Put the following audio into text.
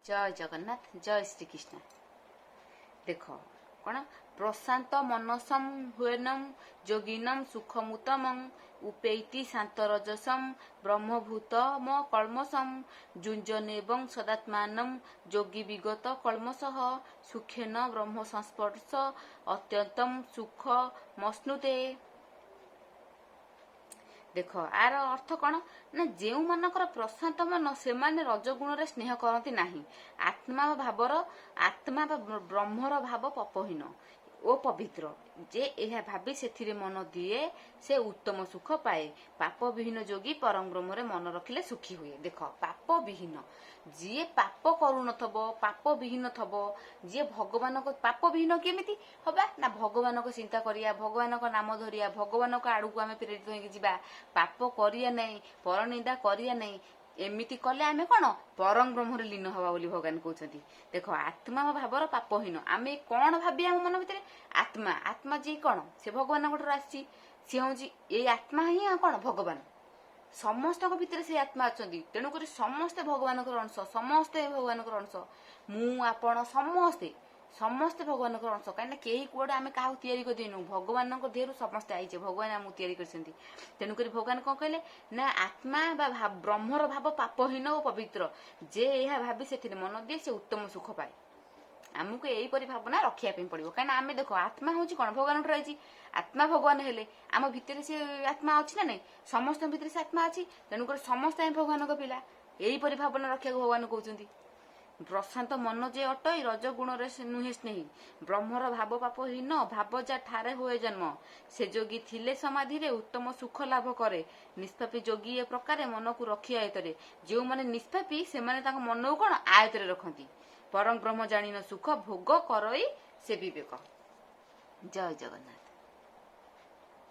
जय जगन्नाथ जय श्री कृष्ण। देख कौन प्रशांत मनसम हुएनम योगिनम सुखमुतम उपेति शांत रजसम ब्रह्मभूतम कल्मसम जुंजनेवं सदात्मानं योगी विगत कल्मसः सुखेन ब्रह्म संस्पर्श अत्यंतम सुख मश्नुते। देख आर अर्थ कौन ना जो मानकर प्रशांत मन से रजगुण रे स्नेह करती नहीं आत्मा भावर आत्मा ब्रह्मर भाव पपहीन ओ पवित्र जे यह भावी से मन दिए से उत्तम सुख पाए। पाप विहीन जोगी परम ब्रह्म मन रखिले सुखी हुए। देख पाप विहीन जी पाप करुन पाप विहीन थब जी भगवान को पाप विहीन केमिति हबा ना भगवान को चिंता करिया भगवान को नाम धरिया भगवान को आड़ू आम प्रेरित होगी जीवा पाप करिया नहीं परनिंदा करिया नहीं एमिति कले आमे कौन परम ब्रह्म लीन हवा बोली भगवान कहते। देख आत्मा भावर पापहीन आमे कौन भावी आम मन भितर आत्मा आत्मा जी कौन से भगवान आसी सी हूँ ये आत्मा ही कौन भगवान समस्त भितर से आत्मा अच्छा तेणुक समस्ते भगवान अंश समस्ते भगवान अंश मु आपण समस्ते समस्ते भगवान अंश कहीं कई कौटे आम क्या तैयारी करदेनु भगवान देहरु समस्ते आईचे भगवान आमको तैयारी कर तेणुक भगवान कौन कहले ना आत्मा ब्रह्मर भाव पापहीन और पवित्र जे यह भावी से मन दिए से उत्तम सुख पाए। आमको यहीपरि भावना रखापी पड़ो कहीं आम देख आत्मा हूँ कौन भगवान रही आत्मा भगवान हेले आम भितर से आत्मा अच्छी ना नहीं समस्त भितर से आत्मा अच्छी तेणुक समस्त भगवान पिला यहीपरि भावना रखा भगवान कहते। प्रशांत मन जे अटई रजगुण नुहे स्नेही ब्रह्मर भाव पापहीन भाव जा ठारे हुए जन्म से जोगी थिले समाधि रे उत्तम सुख लाभ करे निष्पापी जोगी ए प्रकार मन को रखी आयतरे जो माने निष्पापी से माने तांको मन को कौन आयतरे रखती परम ब्रह्म जानी न सुख भोग करई से विवेक। जय जगन्नाथ।